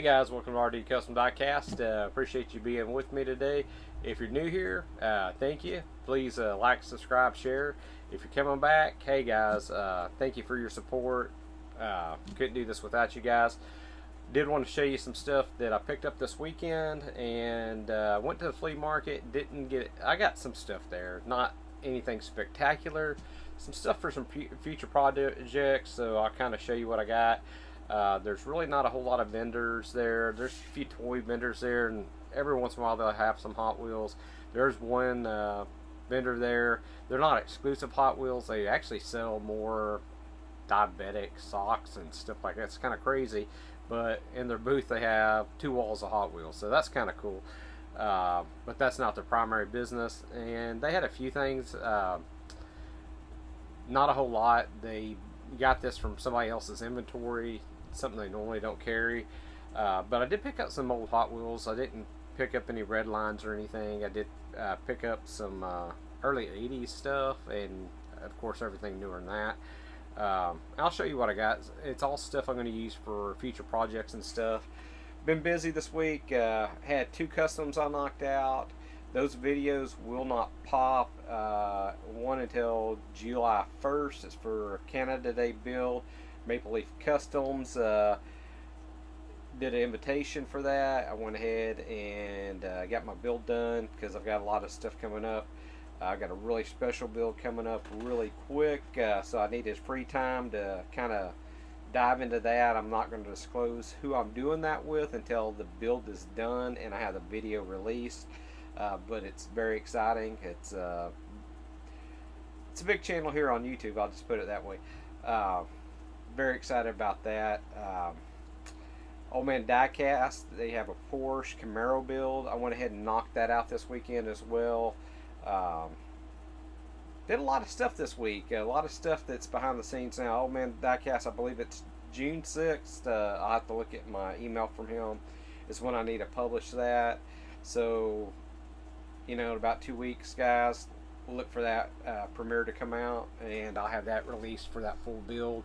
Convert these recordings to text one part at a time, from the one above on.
guys, welcome to RD Custom Diecast. Appreciate you being with me today. If you're new here, thank you. Please like, subscribe, share. If you're coming back, hey guys, thank you for your support. Couldn't do this without you guys. Did want to show you some stuff that I picked up this weekend, and went to the flea market. Didn't get it. I got some stuff there, not anything spectacular. Some stuff for some future projects, so I'll kind of show you what I got. There's really not a whole lot of vendors there. There's a few toy vendors there, and every once in a while they'll have some Hot Wheels. There's one vendor there. They're not exclusive Hot Wheels. They actually sell more diabetic socks and stuff like that. It's kind of crazy, but in their booth they have 2 walls of Hot Wheels, so that's kind of cool. But that's not their primary business, and they had a few things. Not a whole lot. They got this from somebody else's inventory, something they normally don't carry. But I did pick up some old Hot Wheels. I didn't pick up any red lines or anything. I did pick up some early 80s stuff, and of course everything newer than that. I'll show you what I got. It's all stuff I'm going to use for future projects and stuff. Been busy this week. Had 2 customs I knocked out. Those videos will not pop one until July 1st. It's for Canada Day build. Maple Leaf Customs did an invitation for that. I went ahead and got my build done because I've got a lot of stuff coming up. I've got a really special build coming up really quick, so I need this free time to kind of dive into that. I'm not going to disclose who I'm doing that with until the build is done and I have the video released. But it's very exciting. It's a big channel here on YouTube, I'll just put it that way. Very excited about that. Old Man Diecast, they have a Porsche Camino build. I went ahead and knocked that out this weekend as well. Did a lot of stuff this week. A lot of stuff that's behind the scenes now. Old Man Diecast, I believe it's June 6th. I'll have to look at my email from him. It's when I need to publish that. So, you know, in about 2 weeks, guys, we'll look for that premiere to come out, and I'll have that released for that full build.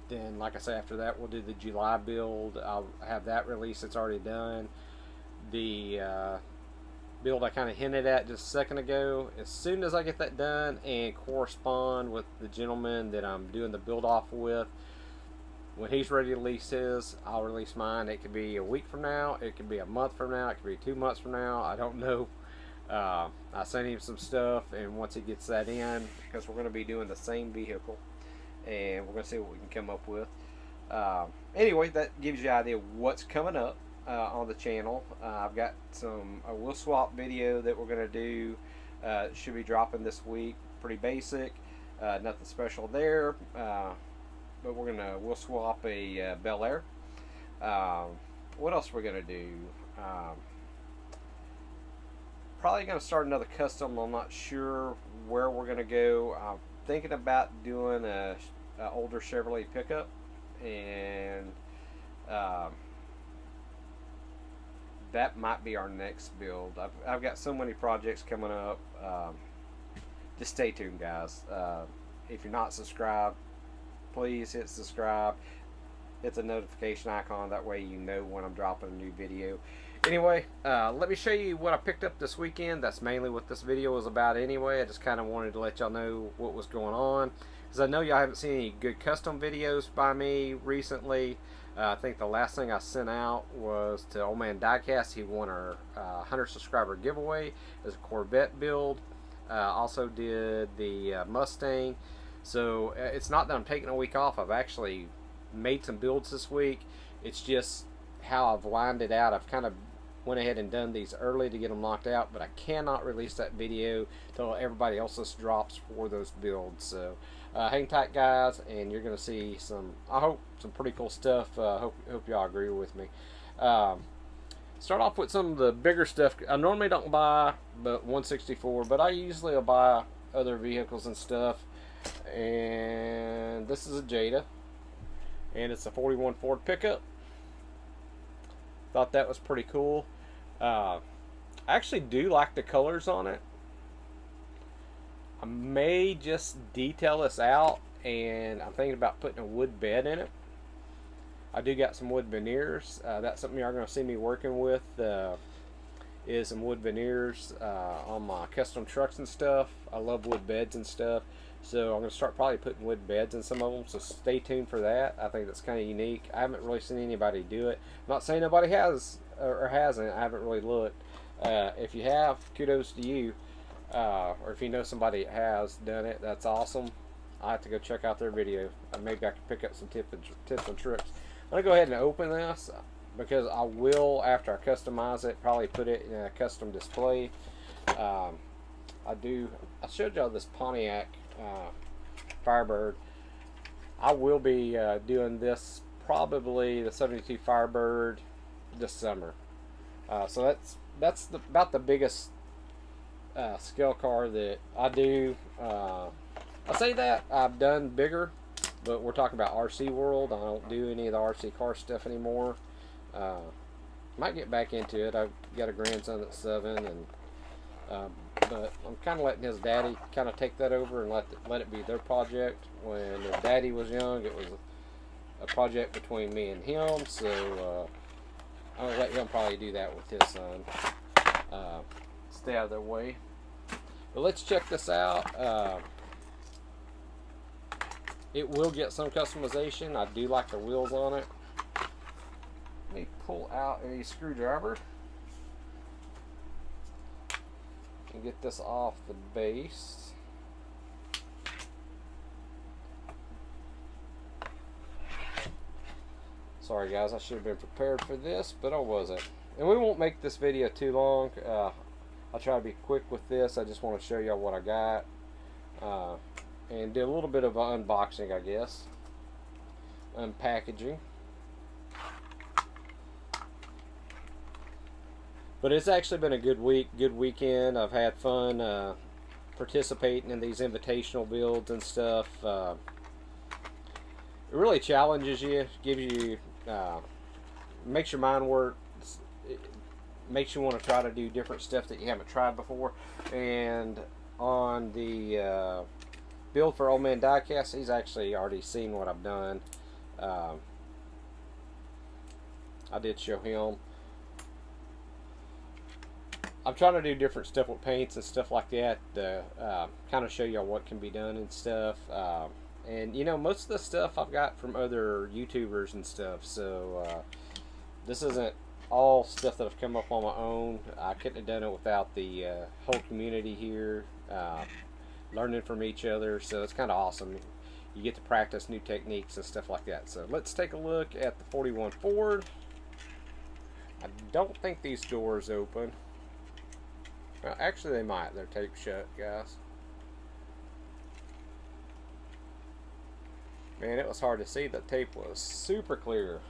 Then, like I say, after that, we'll do the July build. I'll have that released. It's already done. The build I kind of hinted at just a second ago, as soon as I get that done and correspond with the gentleman that I'm doing the build off with, when he's ready to release his, I'll release mine. It could be a week from now, it could be a month from now, it could be 2 months from now, I don't know. I sent him some stuff, and once he gets that in, because we're going to be doing the same vehicle, and we're going to see what we can come up with. Anyway, that gives you an idea of what's coming up on the channel. I've got a wheel swap video that we're going to do. Should be dropping this week. Pretty basic, nothing special there. But we'll swap a Bel Air. What else we're gonna do? Probably gonna start another custom. I'm not sure where we're gonna go. I'm thinking about doing a older Chevrolet pickup, and that might be our next build. I've got so many projects coming up. Just stay tuned, guys. If you're not subscribed, please hit subscribe. Hit the notification icon, that way you know when I'm dropping a new video. Anyway, let me show you what I picked up this weekend. That's mainly what this video was about anyway. I just kind of wanted to let y'all know what was going on, because I know y'all haven't seen any good custom videos by me recently. I think the last thing I sent out was to Old Man Diecast. He won our 100 subscriber giveaway as a Corvette build. Also did the Mustang. So it's not that I'm taking a week off. I've actually made some builds this week. It's just how I've lined it out. I've kind of went ahead and done these early to get them knocked out, but I cannot release that video until everybody else's drops for those builds. So hang tight, guys, and you're going to see some, I hope, some pretty cool stuff. Hope y'all agree with me. Start off with some of the bigger stuff. I normally don't buy but 164, but I usually will buy other vehicles and stuff. And this is a Jada, and it's a 41 Ford pickup. Thought that was pretty cool. I actually do like the colors on it. I may just detail this out, and I'm thinking about putting a wood bed in it. I do got some wood veneers. That's something you're going to see me working with, is some wood veneers on my custom trucks and stuff. I love wood beds and stuff, so I'm going to start probably putting wood beds in some of them, so stay tuned for that. I think that's kind of unique. I haven't really seen anybody do it. I'm not saying nobody has or hasn't. I haven't really looked. If you have, kudos to you. Or if you know somebody that has done it, that's awesome. I have to go check out their video. Maybe I can pick up some tips and tricks. I'm going to go ahead and open this, because I will, after I customize it, probably put it in a custom display. I showed y'all this Pontiac Firebird. I will be doing this, probably the 72 Firebird, this summer. So that's about the biggest scale car that I do. I say that I've done bigger, but we're talking about RC world. I don't do any of the RC car stuff anymore. Might get back into it. I've got a grandson that's 7, and but I'm kind of letting his daddy kind of take that over and let it be their project. When his daddy was young, it was a project between me and him. So I'm gonna let him probably do that with his son. Stay out of their way. But let's check this out. It will get some customization. I do like the wheels on it. Let me pull out a screwdriver and get this off the base. Sorry guys, I should have been prepared for this, but I wasn't. And we won't make this video too long. I'll try to be quick with this. I just want to show y'all what I got. And do a little bit of unboxing, I guess. Unpackaging. But it's actually been a good week, good weekend. I've had fun participating in these invitational builds and stuff. It really challenges you, gives you, makes your mind work. It makes you want to try to do different stuff that you haven't tried before. And on the build for Old Man Diecast, he's actually already seen what I've done. I did show him. I'm trying to do different stuff with paints and stuff like that to kind of show y'all what can be done and stuff. And you know, most of the stuff I've got from other YouTubers and stuff, so this isn't all stuff that I've come up on my own. I couldn't have done it without the whole community here, learning from each other, so it's kind of awesome. You get to practice new techniques and stuff like that. So let's take a look at the 41 Ford. I don't think these doors open. Well, actually they might. They're taped shut, guys. Man, it was hard to see. The tape was super clear.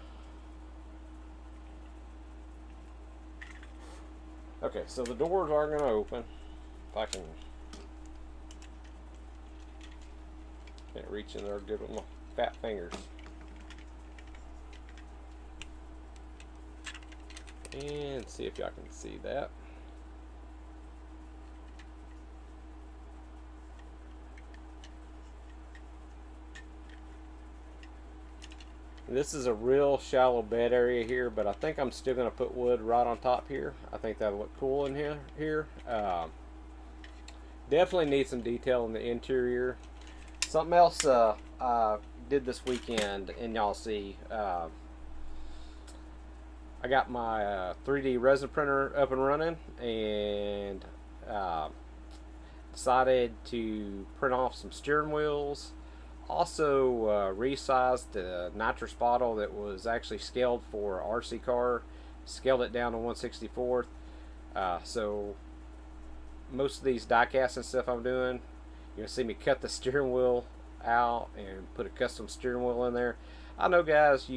Okay, so the doors are going to open. If I can... Can't reach in there good with my fat fingers. And see if y'all can see that. This is a real shallow bed area here, but I think I'm still going to put wood right on top here. I think that'll look cool in here. Definitely need some detail in the interior. Something else I did this weekend, and y'all see, I got my 3D resin printer up and running, and decided to print off some steering wheels. Also resized the nitrous bottle that was actually scaled for RC car, scaled it down to 1/64. So most of these die casts and stuff I'm doing, you're gonna see me cut the steering wheel out and put a custom steering wheel in there. I know, guys,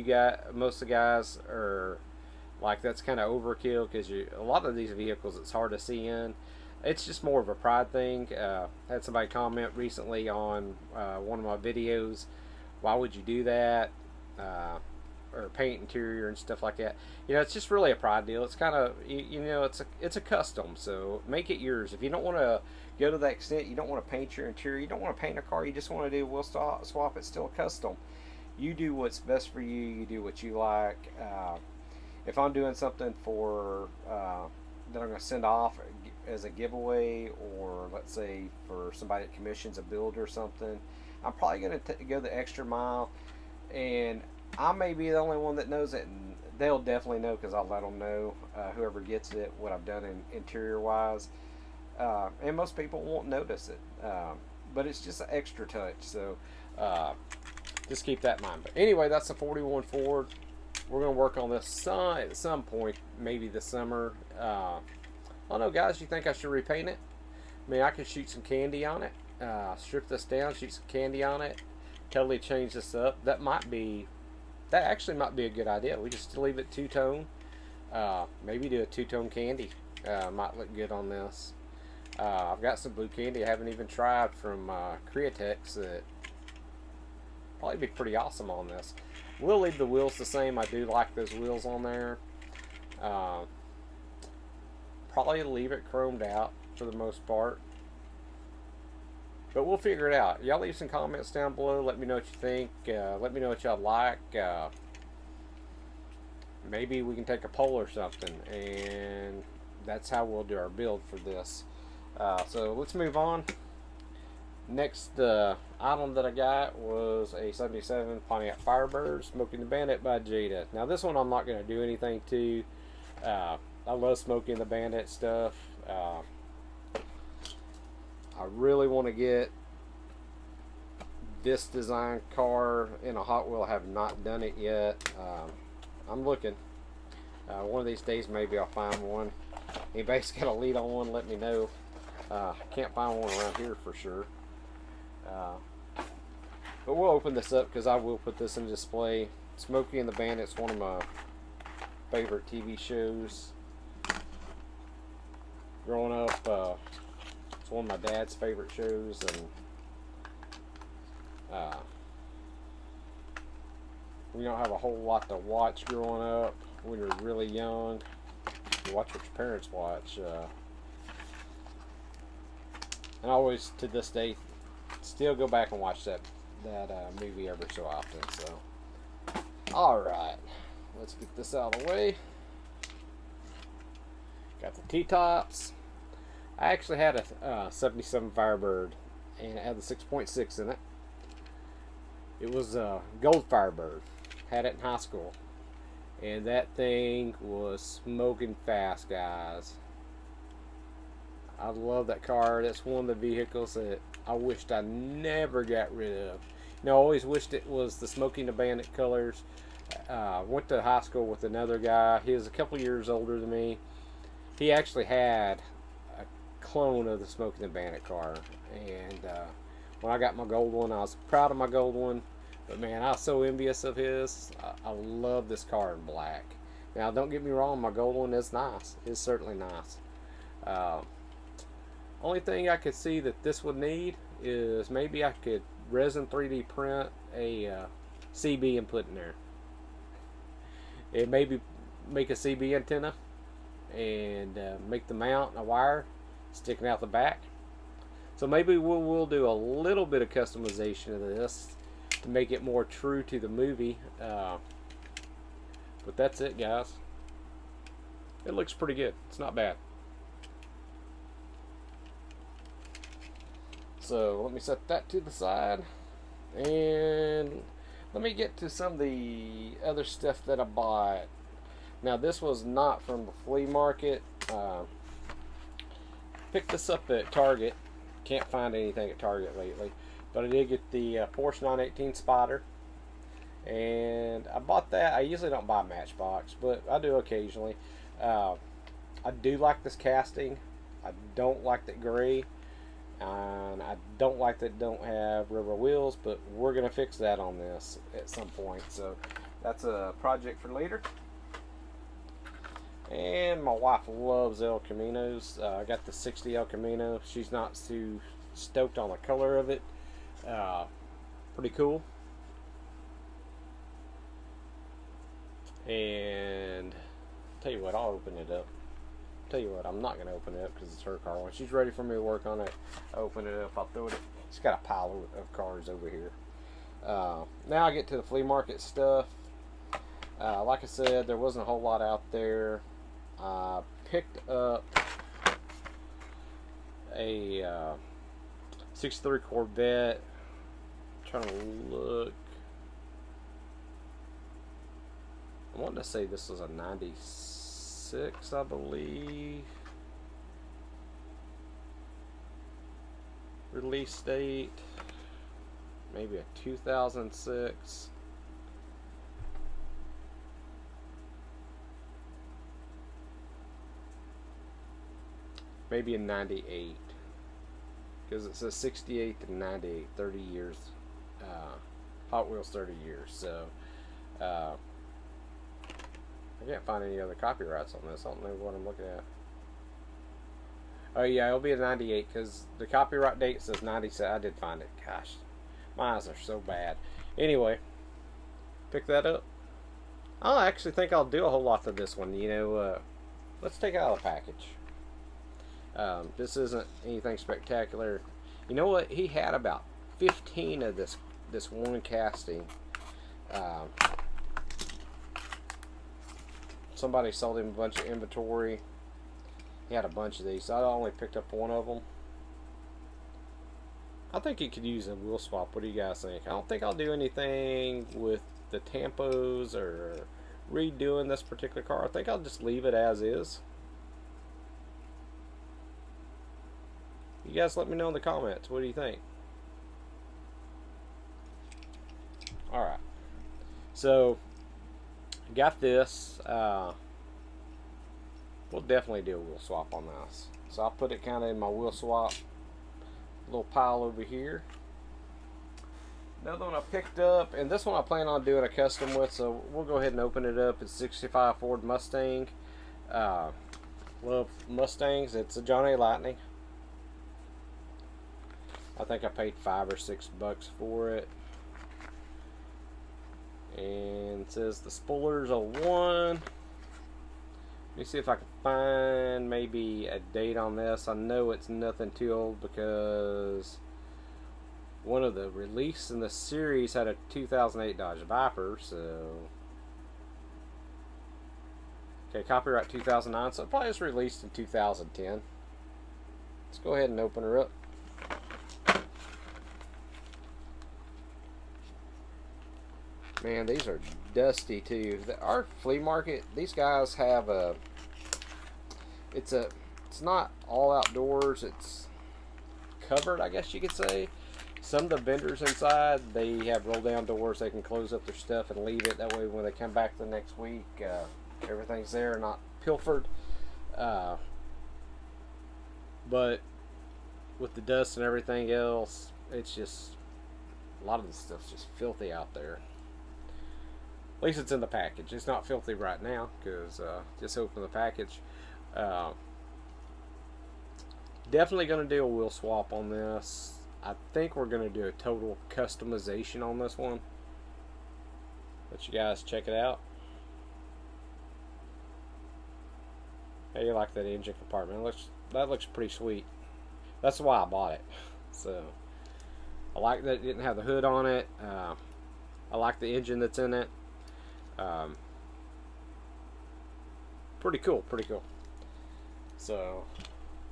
most of the guys are like, that's kind of overkill, because a lot of these vehicles it's hard to see in. It's just more of a pride thing. Had somebody comment recently on one of my videos, why would you do that? Or paint interior and stuff like that. You know, it's just really a pride deal. It's kind of, you know, it's a custom, so make it yours. If you don't want to go to that extent, you don't want to paint your interior, you don't want to paint a car, you just want to do wheel swap, it's still a custom. You do what's best for you. You do what you like. If I'm doing something for that I'm going to send off as a giveaway, or let's say for somebody that commissions a build or something, I'm probably going to go the extra mile, and I may be the only one that knows it, and they'll definitely know because I'll let them know, whoever gets it, what I've done in interior wise, and most people won't notice it, but it's just an extra touch, so just keep that in mind. But anyway, that's the 41 Ford. We're going to work on this at some point, maybe this summer. I don't know, guys, you think I should repaint it? I mean, I could shoot some candy on it, strip this down, shoot some candy on it, totally change this up. That actually might be a good idea. We just leave it two-tone. Maybe do a two-tone candy. Might look good on this. I've got some blue candy I haven't even tried from Createx that probably be pretty awesome on this. We'll leave the wheels the same. I do like those wheels on there. Probably leave it chromed out for the most part. But we'll figure it out. Y'all leave some comments down below. Let me know what you think. Let me know what y'all like. Maybe we can take a poll or something. And that's how we'll do our build for this. So let's move on. Next item that I got was a 77 Pontiac Firebird, Smoking the Bandit by Jada. Now this one I'm not going to do anything to. I love Smoking the Bandit stuff. I really want to get this design car in a Hot Wheel. I have not done it yet. I'm looking. One of these days maybe I'll find one. Anybody's got a lead on one, let me know. Can't find one around here for sure. But we'll open this up because I will put this in display. Smokey and the Bandit's one of my favorite TV shows. Growing up, it's one of my dad's favorite shows, and we don't have a whole lot to watch growing up when you're really young. You watch what your parents watch. And I always, to this day, still go back and watch that movie every so often. So, alright, let's get this out of the way. Got the T-tops. I actually had a 77 Firebird, and it had the 6.6 in it. It was a gold Firebird. Had it in high school. And that thing was smoking fast, guys. I love that car. That's one of the vehicles that I wished I never got rid of. You know, I always wished it was the Smoking the Bandit colors. Went to high school with another guy. He was a couple years older than me. He actually had a clone of the Smoking the Bandit car. And when I got my gold one, I was proud of my gold one. But man, I was so envious of his. I love this car in black. Now, don't get me wrong, my gold one is nice. It's certainly nice. Only thing I could see that this would need is maybe I could resin 3D print a CB and put in there. It maybe make a CB antenna and make the mount a wire sticking out the back. So maybe we'll do a little bit of customization of this to make it more true to the movie. But that's it, guys. It looks pretty good. It's not bad. So let me set that to the side, and let me get to some of the other stuff that I bought. Now this was not from the flea market. Picked this up at Target. Can't find anything at Target lately, but I did get the Porsche 918 Spider, and I bought that. I usually don't buy Matchbox, but I do occasionally. I do like this casting. I don't like that gray. And I don't like that don't have rubber wheels, but we're going to fix that on this at some point. So that's a project for later. And my wife loves El Caminos. I got the 60 El Camino. She's not too stoked on the color of it. Pretty cool. And tell you what, I'll open it up. Tell you what, I'm not going to open it up because it's her car. When she's ready for me to work on it, I open it up, I'll throw it. It's got a pile of cars over here. Now I get to the flea market stuff. Like I said, there wasn't a whole lot out there. I picked up a 63 Corvette. I'm trying to look. I wanted to say this was a 96, I believe. Release date. Maybe a 2006. Maybe a 98. Because it says 68 to 98, 30 years. Hot Wheels 30 years. So, I can't find any other copyrights on this. I don't know what I'm looking at. Oh yeah, it'll be a 98 because the copyright date says 97. I did find it. Gosh, my eyes are so bad. Anyway, pick that up. I actually think I'll do a whole lot to this one. You know, let's take it out of the package. This isn't anything spectacular. You know what? He had about 15 of this one casting. Somebody sold him a bunch of inventory. He had a bunch of these, so I only picked up one of them. I think he could use a wheel swap. What do you guys think? I don't think I'll do anything with the tampos or redoing this particular car. I think I'll just leave it as is. You guys let me know in the comments. What do you think? Alright. So, got this. We'll definitely do a wheel swap on this. So I'll put it kind of in my wheel swap little pile over here. Another one I picked up, and this one I plan on doing a custom with, so we'll go ahead and open it up. It's 65 Ford Mustang. Love Mustangs. It's a John A. Lightning. I think I paid $5 or $6 for it. And it says the spoilers are 1. Let me see if I can find maybe a date on this. I know it's nothing too old because one of the release in the series had a 2008 Dodge Viper, so okay, copyright 2009, so it probably was released in 2010. Let's go ahead and open her up. Man, these are dusty too. Our flea market, these guys have a, it's not all outdoors, it's covered, I guess you could say. Some of the vendors inside, they have roll down doors. They can close up their stuff and leave it. That way when they come back the next week, everything's there, not pilfered. But with the dust and everything else, it's just, a lot of this stuff's just filthy out there. At least it's in the package. It's not filthy right now because just open the package. Definitely going to do a wheel swap on this. I think we're going to do a total customization on this one. Let you guys check it out. Hey, you like that engine compartment? That looks pretty sweet. That's why I bought it. So I like that it didn't have the hood on it. I like the engine that's in it. Pretty cool, pretty cool. So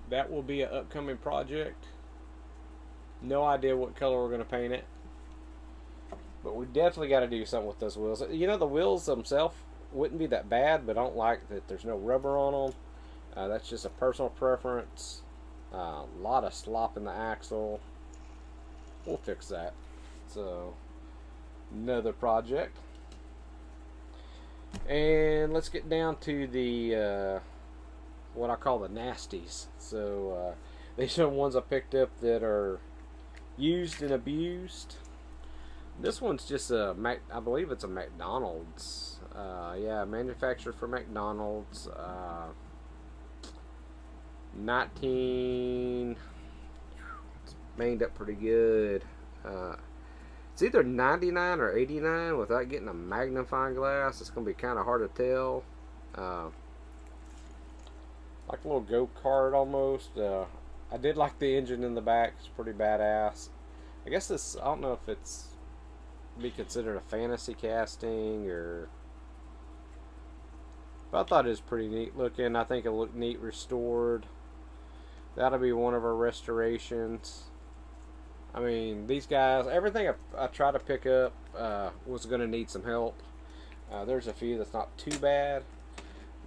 that will be an upcoming project. No idea what color we're going to paint it, but we definitely got to do something with those wheels. You know, the wheels themselves wouldn't be that bad, but I don't like that there's no rubber on them. That's just a personal preference. A lot of slop in the axle. We'll fix that. So another project. And let's get down to the what I call the nasties. So these are the ones I picked up that are used and abused. This one's just a I believe it's a McDonald's. Yeah, manufactured for McDonald's. 19. It's made up pretty good. It's either 99 or 89 without getting a magnifying glass. It's going to be kind of hard to tell. Like a little go-kart almost. I did like the engine in the back. It's pretty badass. I guess this, I don't know if it's be considered a fantasy casting, or... But I thought it was pretty neat looking. I think it looked neat restored. That'll be one of our restorations. I mean, these guys, everything I try to pick up was going to need some help. There's a few that's not too bad,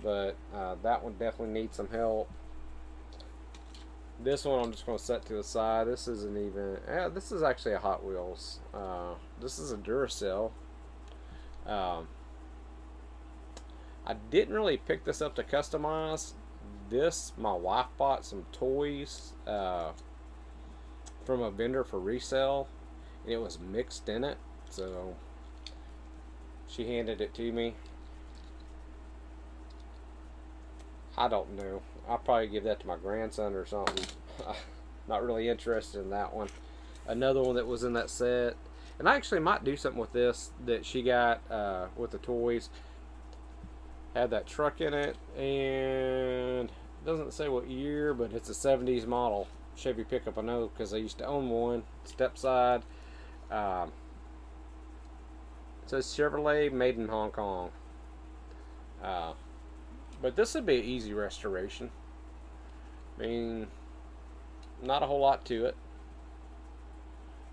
but that one definitely needs some help. This one I'm just going to set to the side. This isn't even... this is actually a Hot Wheels. This is a Duracell. I didn't really pick this up to customize. This, my wife bought some toys from a vendor for resale, and it was mixed in it, so she handed it to me. I don't know. I'll probably give that to my grandson or something. Not really interested in that one. Another one that was in that set, and I actually might do something with this that she got with the toys. Had that truck in it, and it doesn't say what year, but it's a 70s model Chevy pickup. I know because I used to own one. Step side. It says Chevrolet, made in Hong Kong. But this would be an easy restoration. I mean, not a whole lot to it.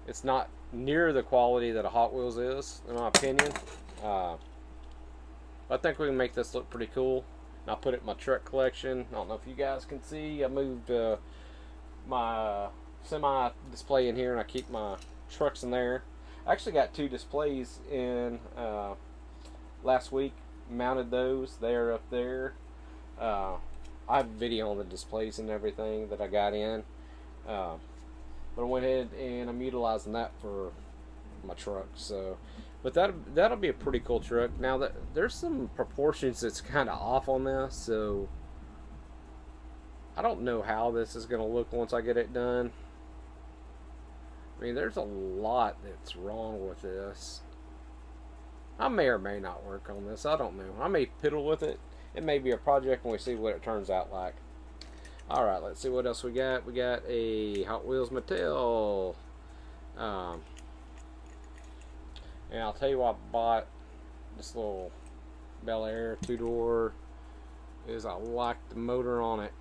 It's not near the quality that a Hot Wheels is, in my opinion. I think we can make this look pretty cool. And I'll put it in my truck collection. I don't know if you guys can see. I moved my semi display in here, and I keep my trucks in there. I actually got 2 displays in last week. Mounted those. They're up there. I have a video on the displays and everything that I got in. But I went ahead and I'm utilizing that for my truck. So, but that'll be a pretty cool truck. Now that there's some proportions that's kind of off on this, so I don't know how this is going to look once I get it done. I mean, there's a lot that's wrong with this. I may or may not work on this. I don't know. I may piddle with it. It may be a project when we see what it turns out like. Alright, let's see what else we got. We got a Hot Wheels Mattel. And I'll tell you why I bought this little Bel Air 2-door is I like the motor on it.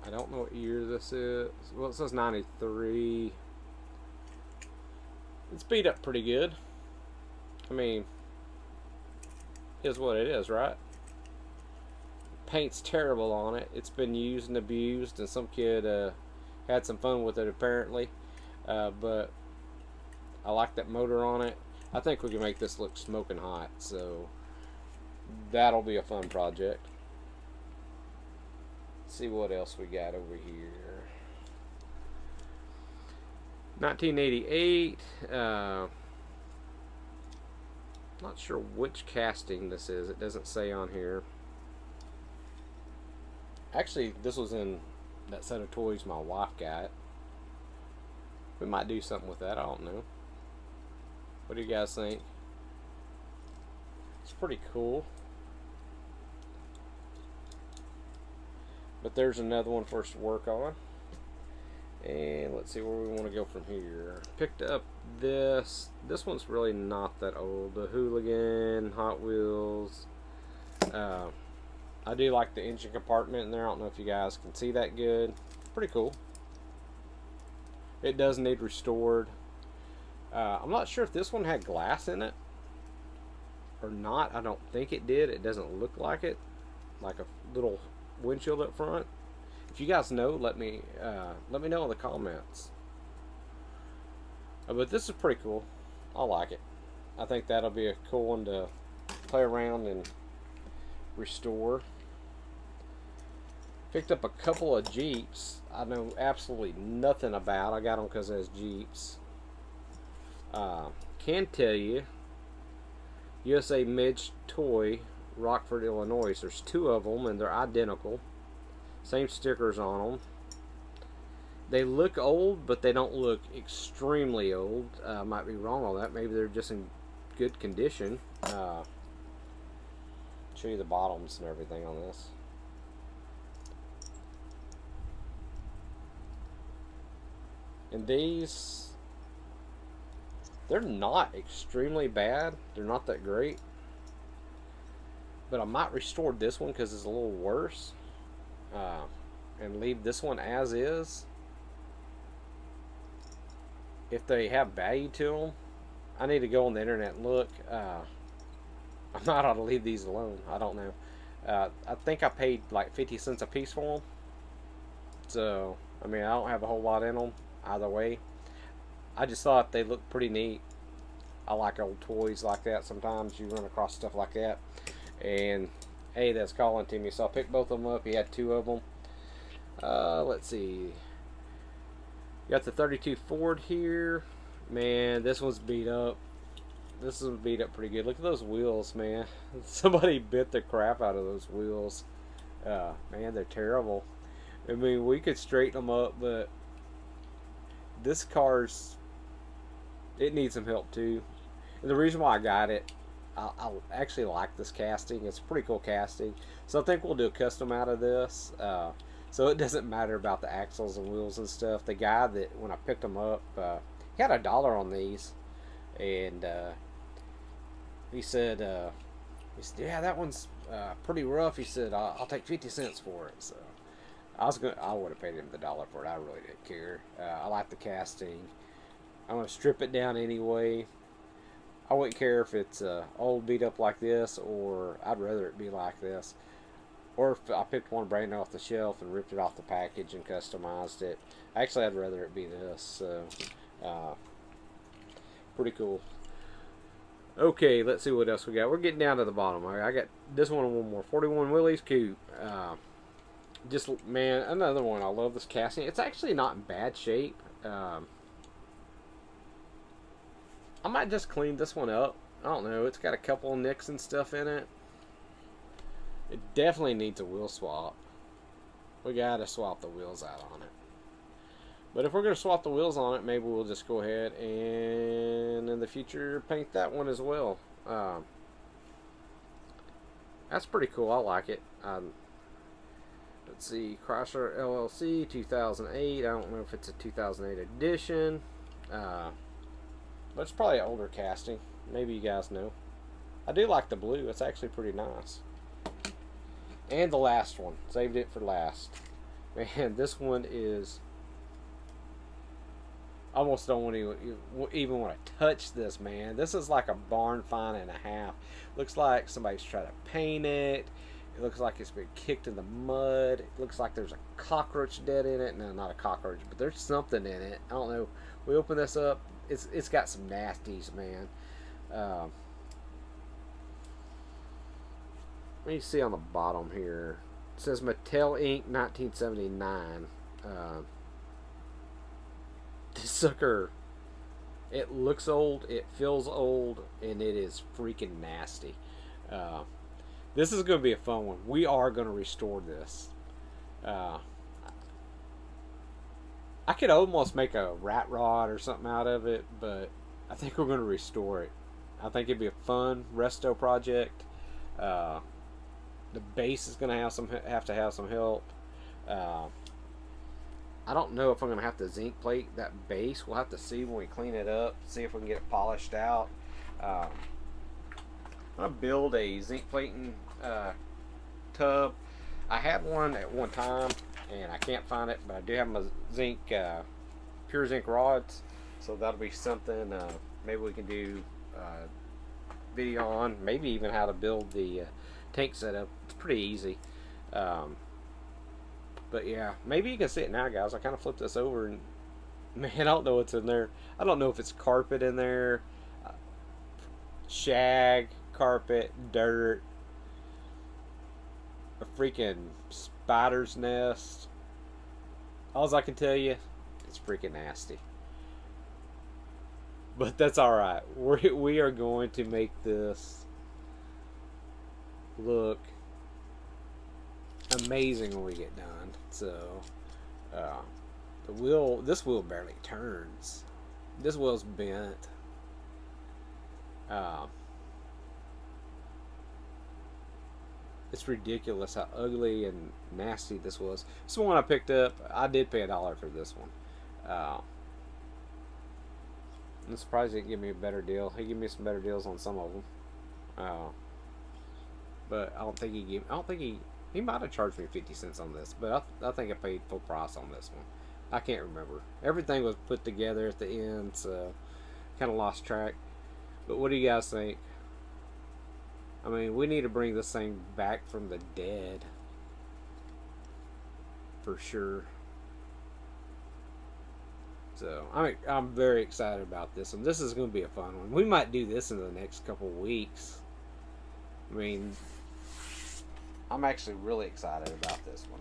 I don't know what year this is. Well, it says 93. It's beat up pretty good. I mean, is what it is, right? Paint's terrible on it. It's been used and abused, and some kid had some fun with it apparently. But I like that motor on it. I think we can make this look smoking hot, so that'll be a fun project. Let's see what else we got over here. 1988. Not sure which casting this is. It doesn't say on here. Actually, this was in that set of toys my wife got. We might do something with that. I don't know. What do you guys think? It's pretty cool. But there's another one for us to work on. And let's see where we want to go from here. Picked up this. This one's really not that old. The Hooligan Hot Wheels. I do like the engine compartment in there. I don't know if you guys can see that good. Pretty cool. It does need restored. I'm not sure if this one had glass in it or not. I don't think it did. It doesn't look like it. Like a little windshield up front. If you guys know, let me know in the comments. But this is pretty cool. I like it. I think that'll be a cool one to play around and restore. Picked up a couple of Jeeps. I know absolutely nothing about. I got them because it has Jeeps. Can tell you, USA Midge Toy, Rockford, Illinois. There's 2 of them and they're identical. Same stickers on them. They look old, but they don't look extremely old. Might be wrong on that. Maybe they're just in good condition. Show you the bottoms and everything on this. And these, They're not extremely bad. They're not that great. But I might restore this one because it's a little worse. And leave this one as is. If they have value to them. I need to go on the internet and look. I might ought to leave these alone. I don't know. I think I paid like 50 cents a piece for them. So, I mean, I don't have a whole lot in them either way. I just thought they looked pretty neat. I like old toys like that. Sometimes you run across stuff like that. And, hey, that's calling to me. So I picked both of them up. He had two of them. Let's see. Got the 32 Ford here. Man, this one's beat up. This one's beat up pretty good. Look at those wheels, man. Somebody bit the crap out of those wheels. Man, they're terrible. I mean, we could straighten them up, but this car's, it needs some help too. And the reason why I got it, I actually like this casting. It's a pretty cool casting. So I think we'll do a custom out of this. So it doesn't matter about the axles and wheels and stuff. The guy that, when I picked them up, he had $1 on these. And he said, yeah, that one's pretty rough. He said, I'll take 50 cents for it. So I would have paid him the $1 for it. I really didn't care. I like the casting. I'm going to strip it down anyway. I wouldn't care if it's old beat up like this, or I'd rather it be like this. Or if I picked one brand new off the shelf and ripped it off the package and customized it. Actually, I'd rather it be this. So, pretty cool. Okay, let's see what else we got. We're getting down to the bottom. I got this one and one more. 41 Willys Coupe. Just, man, another one. I love this casting. It's actually not in bad shape. I might just clean this one up. I don't know. It's got a couple of nicks and stuff in it. It definitely needs a wheel swap. We gotta swap the wheels out on it. But if we're gonna swap the wheels on it, maybe we'll just go ahead and in the future paint that one as well. That's pretty cool. I like it. Let's see, Chrysler LLC 2008. I don't know if it's a 2008 edition. But it's probably an older casting. Maybe you guys know. I do like the blue. It's actually pretty nice. And the last one. Saved it for last. Man, this one is... I almost don't want to even want to touch this, man. This is like a barn find and a half. Looks like somebody's trying to paint it. It looks like it's been kicked in the mud. It looks like there's a cockroach dead in it. No, not a cockroach, but there's something in it. I don't know. We open this up. It's got some nasties, man. Let me see on the bottom here. It says Mattel Inc. 1979. This sucker, it looks old, it feels old, and it is freaking nasty. This is going to be a fun one. We are going to restore this. I could almost make a rat rod or something out of it, but I think we're going to restore it. I think it'd be a fun resto project. The base is going to have to have some help. I don't know if I'm going to have to zinc plate that base. We'll have to see when we clean it up, see if we can get it polished out. I'm going to build a zinc plating tub. I had one at one time, and I can't find it, but I do have my zinc, pure zinc rods, so that'll be something maybe we can do video on, maybe even how to build the tank setup. It's pretty easy. But yeah, maybe you can see it now, guys. I kind of flipped this over, and man, I don't know what's in there. I don't know if it's carpet in there, shag, carpet, dirt, a freaking spider's nest. All I can tell you, it's freaking nasty. But that's alright. We are going to make this look amazing when we get done. So, this wheel barely turns. This wheel's bent. It's ridiculous how ugly and nasty this was. This is the one I picked up. I did pay $1 for this one. I'm surprised he didn't give me a better deal. He gave me some better deals on some of them. But I don't think he gave. I don't think he might have charged me 50 cents on this, but I think I paid full price on this one. I can't remember. Everything was put together at the end, so kind of lost track. But what do you guys think? I mean, we need to bring this thing back from the dead. For sure. So, I'm very excited about this one. This is going to be a fun one. We might do this in the next couple weeks. I mean, I'm actually really excited about this one.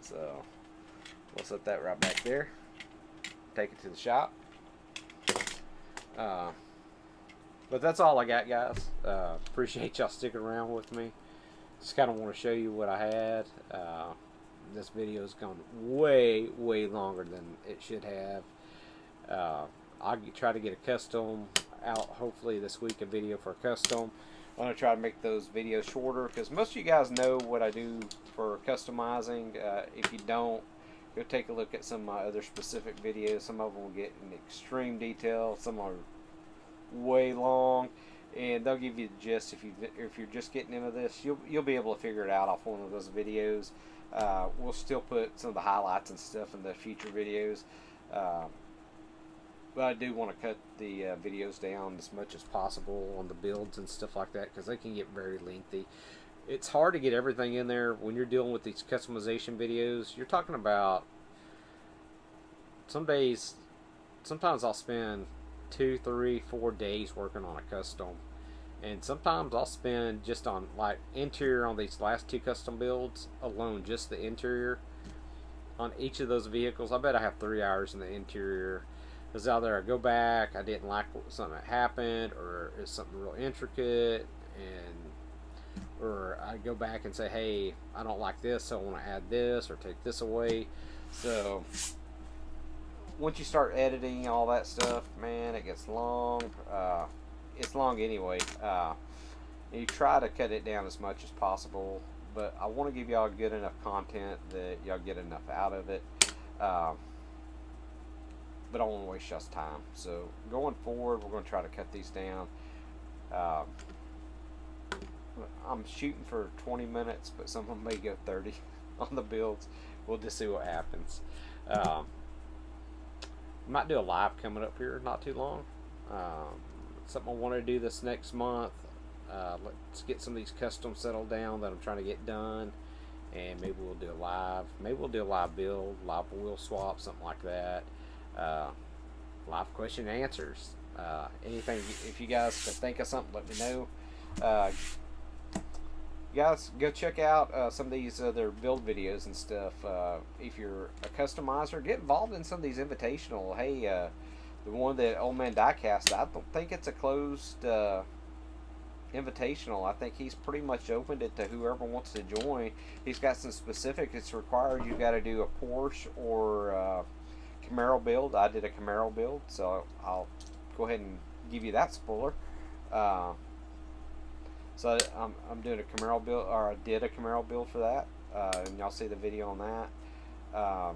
So, we'll set that right back there. Take it to the shop. But that's all I got, guys. Appreciate y'all sticking around with me. Just kind of want to show you what I had. This video has gone way longer than it should have. I'll try to get a custom out hopefully this week, a video for a custom. I'm going to try to make those videos shorter because most of you guys know what I do for customizing. If you don't, go take a look at some of my other specific videos. Some of them will get in extreme detail, some are way long, and they'll give you the gist. If you're just getting into this, you'll be able to figure it out off one of those videos. We'll still put some of the highlights and stuff in the future videos, but I do want to cut the videos down as much as possible on the builds and stuff like that because they can get very lengthy. It's hard to get everything in there when you're dealing with these customization videos. You're talking about some days, sometimes I'll spend 2, 3, 4 days working on a custom, and sometimes I'll spend just on like interior on these last 2 custom builds alone, just the interior on each of those vehicles. I bet I have 3 hours in the interior because either I go back, I didn't like something that happened, or it's something real intricate, or I go back and say, hey, I don't like this, so I want to add this or take this away. So once you start editing all that stuff, man, it gets long. It's long anyway. You try to cut it down as much as possible, but I want to give y'all good enough content that y'all get enough out of it. But I don't want to waste y'all's time. So going forward, we're going to try to cut these down. I'm shooting for 20 minutes, but some of them may go 30 on the builds. We'll just see what happens. Might do a live coming up here not too long. Something I want to do this next month. Let's get some of these customs settled down that I'm trying to get done, and maybe we'll do a live. Maybe we'll do a live build, live wheel swap, something like that. Live question and answers. Anything, if you guys can think of something, let me know. Guys, go check out some of these other build videos and stuff. If you're a customizer, get involved in some of these invitational. Hey, the one that Old Man Diecast, I don't think it's a closed invitational. I think he's pretty much opened it to whoever wants to join. He's got some specifics. It's required you got to do a Porsche or Camaro build. I did a Camaro build, so I'll go ahead and give you that spoiler. So I'm doing a Camaro build, or I did a Camaro build for that, and y'all see the video on that.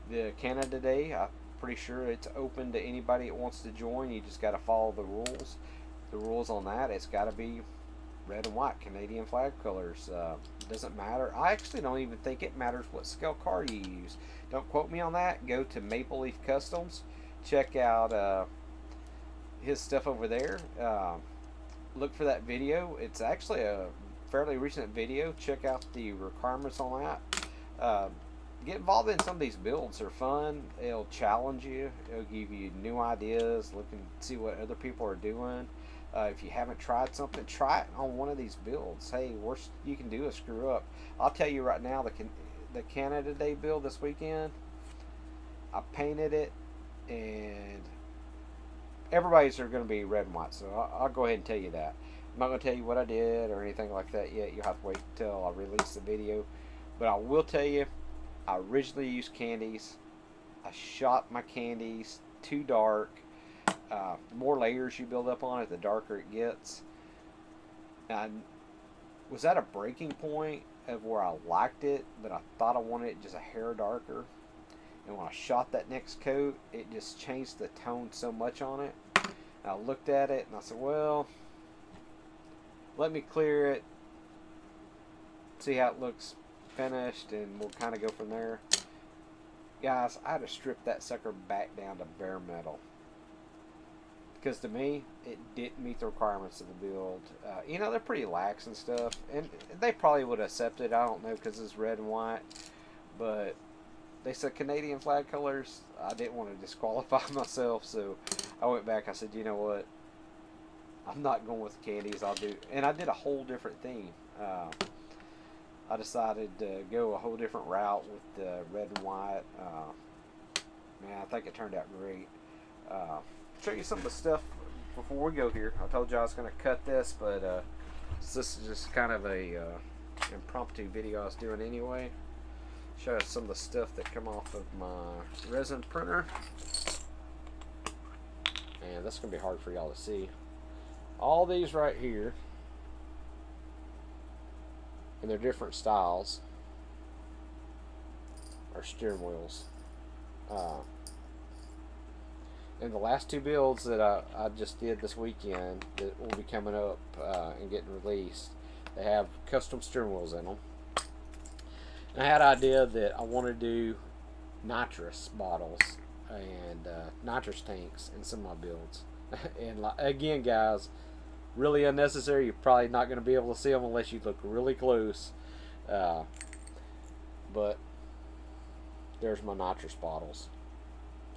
The Canada Day, I'm pretty sure it's open to anybody that wants to join. You just got to follow the rules. The rules on that, it's got to be red and white, Canadian flag colors. Doesn't matter. I actually don't even think it matters what scale car you use. Don't quote me on that. Go to Maple Leaf Customs. Check out his stuff over there. Look for that video. It's actually a fairly recent video. Check out the requirements on that. Get involved in some of these builds. They're fun. It'll challenge you. It'll give you new ideas. Look and see what other people are doing. If you haven't tried something, try it on one of these builds. Hey, worst you can do is screw up. I'll tell you right now, the Canada Day build this weekend, I painted it, and everybody's are going to be red and white, so I'll go ahead and tell you that. I'm not going to tell you what I did or anything like that yet. You'll have to wait until I release the video. But I will tell you, I originally used candies. I shot my candies too dark. The more layers you build up on it, the darker it gets. And was at a breaking point of where I liked it, but I thought I wanted it just a hair darker. And when I shot that next coat, it just changed the tone so much on it. And I looked at it and I said, well, let me clear it, see how it looks finished, and we'll kind of go from there. Guys, I had to strip that sucker back down to bare metal, because to me, it didn't meet the requirements of the build. You know, they're pretty lax and stuff, and they probably would accept it, I don't know, because it's red and white, but they said Canadian flag colors. I didn't want to disqualify myself, so I went back. I said, you know what, I'm not going with the candies. I'll do, and I did a whole different theme. I decided to go a whole different route with the red and white. Man, I think it turned out great. Show you some of the stuff before we go here. I told you I was going to cut this, but this is just kind of a impromptu video I was doing anyway. Show you some of the stuff that come off of my resin printer. And that's going to be hard for y'all to see. All these right here, and they're different styles, are steering wheels. And the last two builds that I just did this weekend that will be coming up and getting released, they have custom steering wheels in them. And I had an idea that I want to do nitrous bottles and nitrous tanks in some of my builds. And again, guys, really unnecessary. You're probably not going to be able to see them unless you look really close. But there's my nitrous bottles.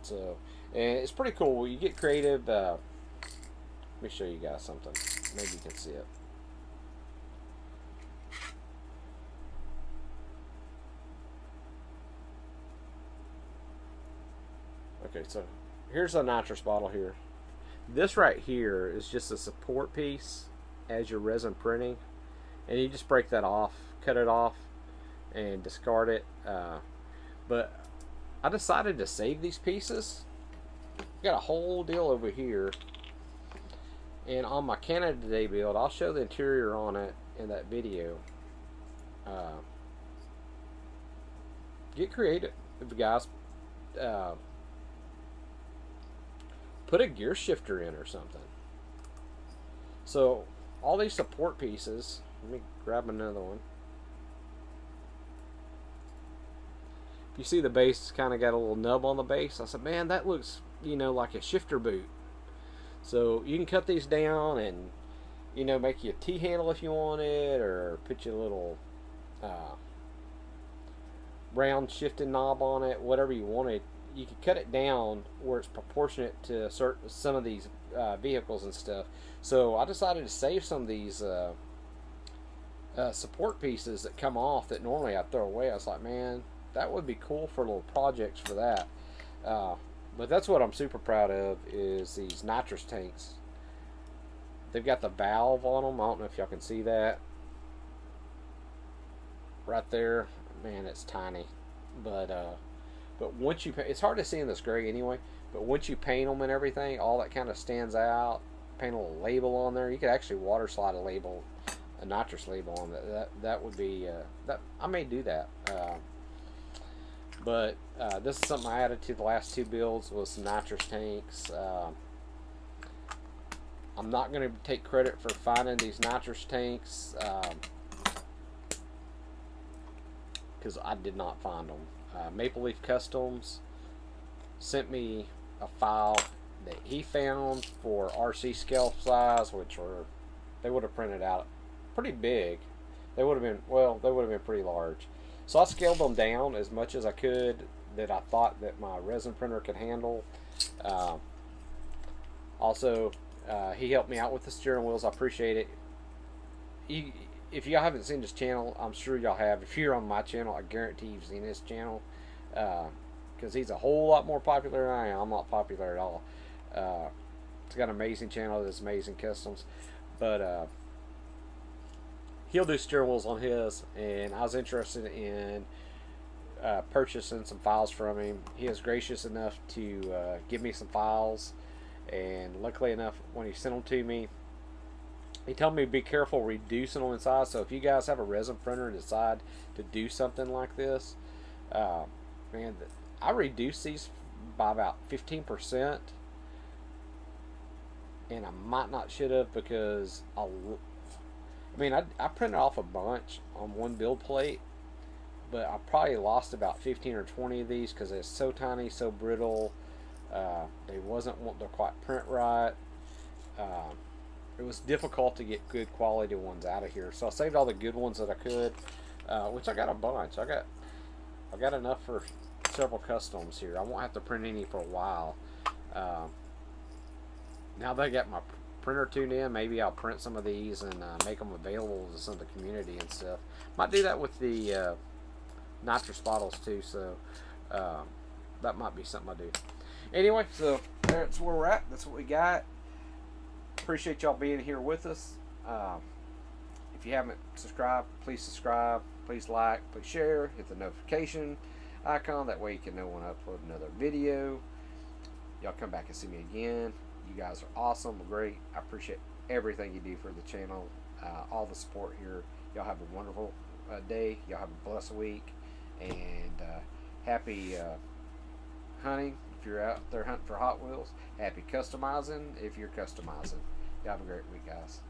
So, and it's pretty cool. You get creative. Let me show you guys something. Maybe you can see it. Okay, so here's a nitrous bottle here. This right here is just a support piece as your resin printing, and you just break that off, cut it off, and discard it. But I decided to save these pieces. Got a whole deal over here, and on my Canada Day build, I'll show the interior on it in that video. Get creative, guys. Put a gear shifter in or something. So all these support pieces, let me grab another one. You see the base kind of got a little nub on the base. I said, man, that looks, you know, like a shifter boot. So you can cut these down and, you know, make you a T-handle if you want it, or put you a little round shifting knob on it, whatever you wanted. You can cut it down where it's proportionate to some of these vehicles and stuff. So I decided to save some of these support pieces that come off that normally I throw away. I was like, man, that would be cool for little projects for that. But that's what I'm super proud of, is these nitrous tanks. They've got the valve on them. I don't know if y'all can see that. Right there. Man, it's tiny. But once you paint, it's hard to see in this gray anyway, but once you paint them and everything, all that kind of stands out. Paint a little label on there. You could actually water slide a label, a nitrous label on that. That would be, that I may do that. But this is something I added to the last two builds, was some nitrous tanks. I'm not going to take credit for finding these nitrous tanks, because I did not find them. Maple Leaf Customs sent me a file that he found for RC scale size, which were, they would have printed out pretty big. They would have been, well, they would have been pretty large. So I scaled them down as much as I could that I thought that my resin printer could handle. Also, he helped me out with the steering wheels. I appreciate it. If y'all haven't seen this channel, I'm sure y'all have. If you're on my channel, I guarantee you've seen this channel, because he's a whole lot more popular than I am. I'm not popular at all. He's got an amazing channel that's amazing customs, but he'll do steering wheels on his, and I was interested in purchasing some files from him. He was gracious enough to give me some files, and luckily enough, when he sent them to me, he told me to be careful reducing them in size. So if you guys have a resin printer and decide to do something like this, man, I reduced these by about 15%, and I might not should have, because I printed off a bunch on one build plate, but I probably lost about 15 or 20 of these because they're so tiny, so brittle. They wasn't wanting to quite print right. It was difficult to get good quality ones out of here, so I saved all the good ones that I could, which I got a bunch. I got enough for several customs here. I won't have to print any for a while. Now that I got my printer tuned in, maybe I'll print some of these and make them available to some of the community and stuff. Might do that with the nitrous bottles too, so that might be something I do. Anyway, so that's where we're at. That's what we got. Appreciate y'all being here with us. If you haven't subscribed, please subscribe. Please like, please share. Hit the notification icon. That way you can know when I upload another video. Y'all come back and see me again. You guys are awesome, great. I appreciate everything you do for the channel, all the support here. Y'all have a wonderful day. Y'all have a blessed week, and happy hunting if you're out there hunting for Hot Wheels. Happy customizing if you're customizing. Y'all have a great week, guys.